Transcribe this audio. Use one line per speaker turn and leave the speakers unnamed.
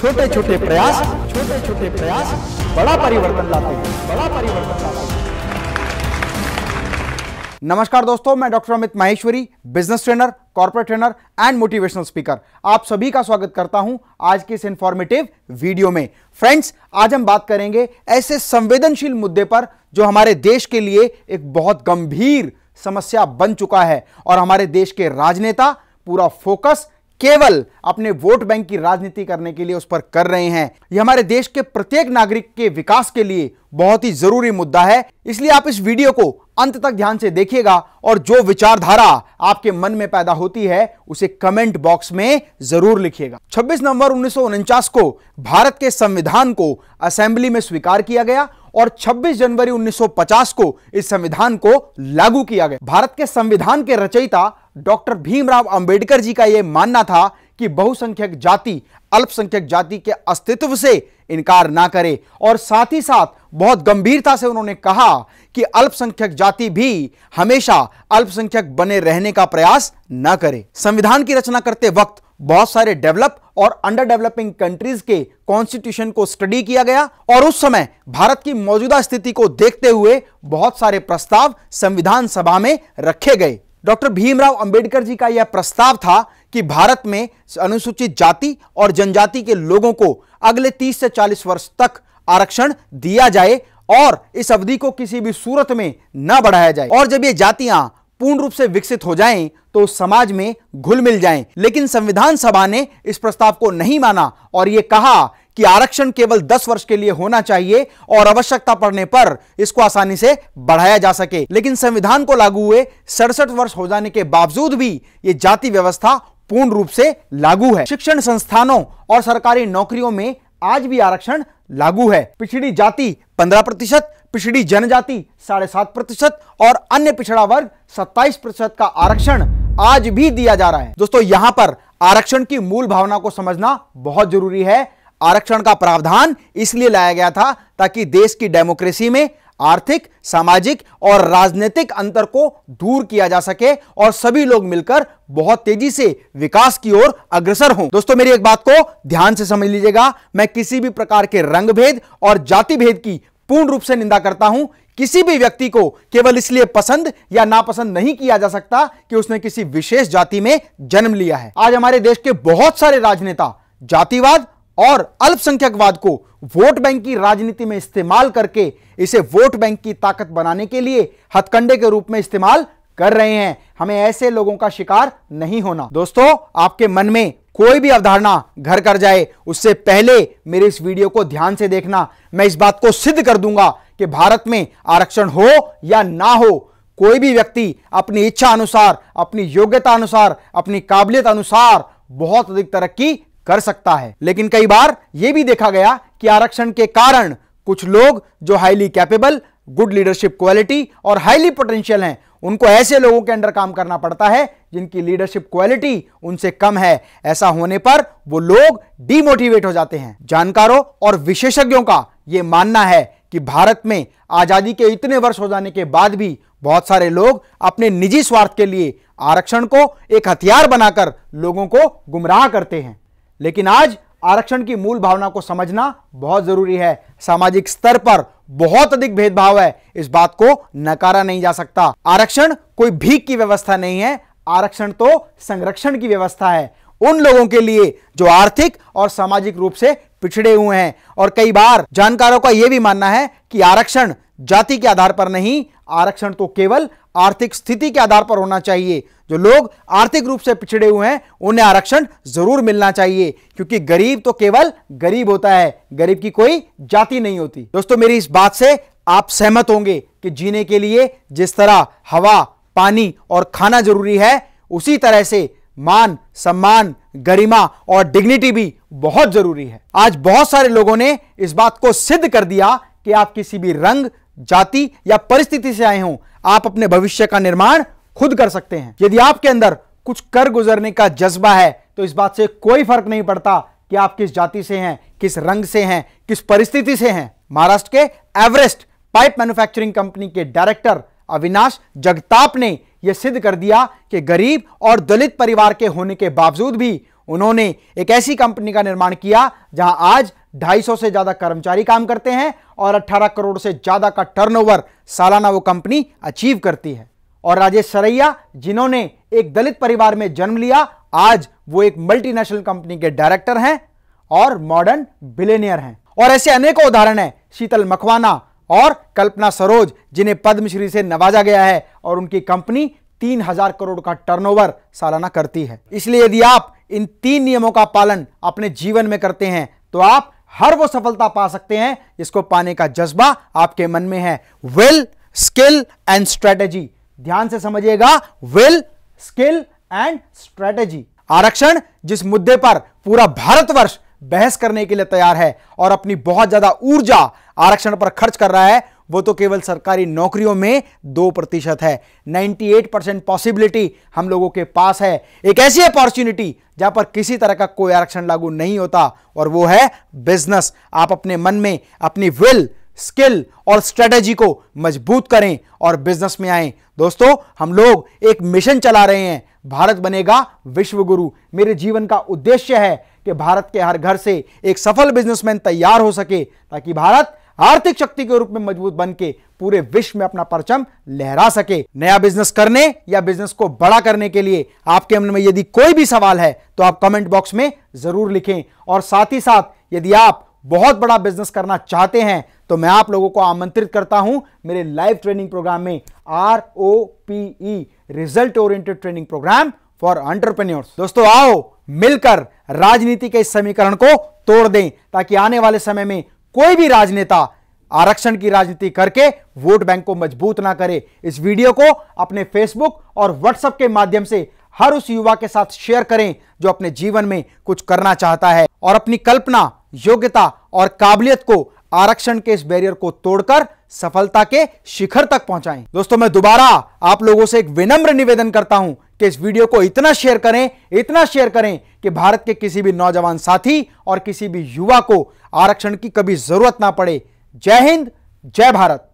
छोटे छोटे प्रयास बड़ा परिवर्तन लाते हैं। नमस्कार दोस्तों, मैं doctor Amit Maheshwari, business trainer, corporate trainer and motivational speaker. आप सभी का स्वागत करता हूं आज के इस इंफॉर्मेटिव वीडियो में। फ्रेंड्स, आज हम बात करेंगे ऐसे संवेदनशील मुद्दे पर जो हमारे देश के लिए एक बहुत गंभीर समस्या बन चुका है और हमारे देश के राजनेता पूरा फोकस केवल अपने वोट बैंक की राजनीति करने के लिए उस पर कर रहे हैं। यह हमारे देश के प्रत्येक नागरिक के विकास के लिए बहुत ही जरूरी मुद्दा है, इसलिए आप इस वीडियो को अंत तक ध्यान से देखिएगा और जो विचारधारा आपके मन में पैदा होती है उसे कमेंट बॉक्स में जरूर लिखिएगा। 26 नवंबर 1949 को भारत के संविधान को असेंबली में स्वीकार किया गया और 26 जनवरी 1950 को इस संविधान को लागू किया गया। भारत के संविधान के रचयिता डॉक्टर भीमराव अंबेडकर जी का यह मानना था कि बहुसंख्यक जाति अल्पसंख्यक जाति के अस्तित्व से इनकार ना करे और साथ ही साथ बहुत गंभीरता से उन्होंने कहा कि अल्पसंख्यक जाति भी हमेशा अल्पसंख्यक बने रहने का प्रयास न करे। संविधान की रचना करते वक्त बहुत सारे डेवलप और अंडर डेवलपिंग कंट्रीज के कॉन्स्टिट्यूशन को स्टडी किया गया और उस समय भारत की मौजूदा स्थिति को देखते हुए बहुत सारे प्रस्ताव संविधान सभा में रखे गए। डॉक्टर भीमराव अंबेडकर जी का यह प्रस्ताव था कि भारत में अनुसूचित जाति और जनजाति के लोगों को अगले 30 से 40 वर्ष तक आरक्षण दिया जाए और इस अवधि को किसी भी सूरत में न बढ़ाया जाए और जब ये जातियां पूर्ण रूप से विकसित हो जाएं तो समाज में घुल मिल जाएं। लेकिन संविधान सभा ने इस प्रस्ताव को नहीं माना और यह कहा कि आरक्षण केवल 10 वर्ष के लिए होना चाहिए और आवश्यकता पड़ने पर इसको आसानी से बढ़ाया जा सके। लेकिन संविधान को लागू हुए 67 वर्ष हो जाने के बावजूद भी यह जाति व्यवस्था पूर्ण रूप से लागू है। शिक्षण संस्थानों और सरकारी नौकरियों में आज भी आरक्षण लागू है। पिछड़ी जाति 15%, पिछड़ी जनजाति 7.5% और अन्य पिछड़ा वर्ग 27% का आरक्षण आज भी दिया जा रहा है। दोस्तों, यहां पर आरक्षण की मूल भावना को समझना बहुत जरूरी है। आरक्षण का प्रावधान इसलिए लाया गया था ताकि देश की डेमोक्रेसी में आर्थिक, सामाजिक और राजनीतिक अंतर को दूर किया जा सके और सभी लोग मिलकर बहुत तेजी से विकास की ओर अग्रसर हों। दोस्तों, मेरी एक बात को ध्यान से समझ लीजिएगा, मैं किसी भी प्रकार के रंग भेद और जाति भेद की पूर्ण रूप से निंदा करता हूं। किसी भी व्यक्ति को केवल इसलिए पसंद या नापसंद नहीं किया जा सकता कि उसने किसी विशेष जाति में जन्म लिया है। आज हमारे देश के बहुत सारे राजनेता जातिवाद और अल्पसंख्यकवाद को वोट बैंक की राजनीति में इस्तेमाल करके इसे वोट बैंक की ताकत बनाने के लिए हथकंडे के रूप में इस्तेमाल कर रहे हैं। हमें ऐसे लोगों का शिकार नहीं होना। दोस्तों, आपके मन में कोई भी अवधारणा घर कर जाए उससे पहले मेरे इस वीडियो को ध्यान से देखना। मैं इस बात को सिद्ध कर दूंगा कि भारत में आरक्षण हो या ना हो, कोई भी व्यक्ति अपनी इच्छा अनुसार, अपनी योग्यता अनुसार, अपनी काबिलियत अनुसार बहुत अधिक तरक्की कर सकता है। लेकिन कई बार यह भी देखा गया कि आरक्षण के कारण कुछ लोग जो highly capable, good leadership quality और हाईली पोटेंशियल हैं, उनको ऐसे लोगों के अंडर काम करना पड़ता है जिनकी लीडरशिप क्वालिटी उनसे कम है। ऐसा होने पर वो लोग डिमोटिवेट हो जाते हैं। जानकारों और विशेषज्ञों का यह मानना है कि भारत में आजादी के इतने वर्ष हो जाने के बाद भी बहुत सारे लोग अपने निजी स्वार्थ के लिए आरक्षण को एक हथियार बनाकर लोगों को गुमराह करते हैं। लेकिन आज आरक्षण की मूल भावना को समझना बहुत जरूरी है। सामाजिक स्तर पर बहुत अधिक भेदभाव है, इस बात को नकारा नहीं जा सकता। आरक्षण कोई भीख की व्यवस्था नहीं है, आरक्षण तो संरक्षण की व्यवस्था है उन लोगों के लिए जो आर्थिक और सामाजिक रूप से पिछड़े हुए हैं। और कई बार जानकारों का यह भी मानना है कि आरक्षण जाति के आधार पर नहीं, आरक्षण तो केवल आर्थिक स्थिति के आधार पर होना चाहिए। जो लोग आर्थिक रूप से पिछड़े हुए हैं उन्हें आरक्षण जरूर मिलना चाहिए, क्योंकि गरीब तो केवल गरीब होता है, गरीब की कोई जाति नहीं होती। दोस्तों, मेरी इस बात से आप सहमत होंगे कि जीने के लिए जिस तरह हवा, पानी और खाना जरूरी है, उसी तरह से मान, सम्मान, गरिमा और डिग्निटी भी बहुत जरूरी है। आज बहुत सारे लोगों ने इस बात को सिद्ध कर दिया कि आप किसी भी रंग, जाति या परिस्थिति से आए हों, आप अपने भविष्य का निर्माण खुद कर सकते हैं। यदि आपके अंदर कुछ कर गुजरने का जज्बा है तो इस बात से कोई फर्क नहीं पड़ता कि आप किस जाति से हैं, किस रंग से हैं, किस परिस्थिति से हैं। महाराष्ट्र के एवरेस्ट पाइप मैन्युफैक्चरिंग कंपनी के डायरेक्टर अविनाश जगताप ने यह सिद्ध कर दिया कि गरीब और दलित परिवार के होने के बावजूद भी उन्होंने एक ऐसी कंपनी का निर्माण किया जहां आज 250 से ज्यादा कर्मचारी काम करते हैं और 18 करोड़ से ज्यादा का टर्नओवर सालाना वो कंपनी अचीव करती है। और राजेश सरैया, जिन्होंने एक दलित परिवार में जन्म लिया, आज वो एक मल्टीनेशनल कंपनी के डायरेक्टर हैं और मॉडर्न बिलियनियर हैं। और ऐसे अनेकों उदाहरण हैं, शीतल मखवाना और कल्पना सरोज, जिन्हें पद्मश्री से नवाजा गया है और उनकी कंपनी 3000 करोड़ का टर्नओवर सालाना करती है। इसलिए यदि आप इन 3 नियमों का पालन अपने जीवन में करते हैं तो आप हर वो सफलता पा सकते हैं जिसको पाने का जज्बा आपके मन में है। Will, skill and strategy. ध्यान से समझिएगा, विल, स्किल एंड स्ट्रेटेजी। आरक्षण जिस मुद्दे पर पूरा भारतवर्ष बहस करने के लिए तैयार है और अपनी बहुत ज्यादा ऊर्जा आरक्षण पर खर्च कर रहा है, वो तो केवल सरकारी नौकरियों में 2% है। 98% पॉसिबिलिटी हम लोगों के पास है, एक ऐसी अपॉर्चुनिटी जहां पर किसी तरह का कोई आरक्षण लागू नहीं होता, और वो है बिजनेस। आप अपने मन में अपनी विल, स्किल और स्ट्रेटेजी को मजबूत करें और बिजनेस में आएं। दोस्तों, हम लोग एक मिशन चला रहे हैं, भारत बनेगा विश्व गुरु। मेरे जीवन का उद्देश्य है कि भारत के हर घर से एक सफल बिजनेसमैन तैयार हो सके, ताकि भारत आर्थिक शक्ति के रूप में मजबूत बनके पूरे विश्व में अपना परचम लहरा सके। नया बिजनेस करने या बिजनेस को बड़ा करने के लिए आपके मन में यदि कोई भी सवाल है तो आप कमेंट बॉक्स में जरूर लिखें। और साथ ही साथ यदि आप बहुत बड़ा बिजनेस करना चाहते हैं तो मैं आप लोगों को आमंत्रित करता हूं मेरे लाइव ट्रेनिंग प्रोग्राम में, ROPE, result oriented training program for entrepreneurs. दोस्तों, आओ मिलकर राजनीति के इस समीकरण को तोड़ दें, ताकि आने वाले समय में कोई भी राजनेता आरक्षण की राजनीति करके वोट बैंक को मजबूत ना करे। इस वीडियो को अपने फेसबुक और व्हाट्सएप के माध्यम से हर उस युवा के साथ शेयर करें जो अपने जीवन में कुछ करना चाहता है और अपनी कल्पना, योग्यता और काबिलियत को आरक्षण के इस बैरियर को तोड़कर सफलता के शिखर तक पहुंचाएं। दोस्तों, मैं दोबारा आप लोगों से एक विनम्र निवेदन करता हूं कि इस वीडियो को इतना शेयर करें कि भारत के किसी भी नौजवान साथी और किसी भी युवा को आरक्षण की कभी जरूरत ना पड़े। जय हिंद, जय भारत।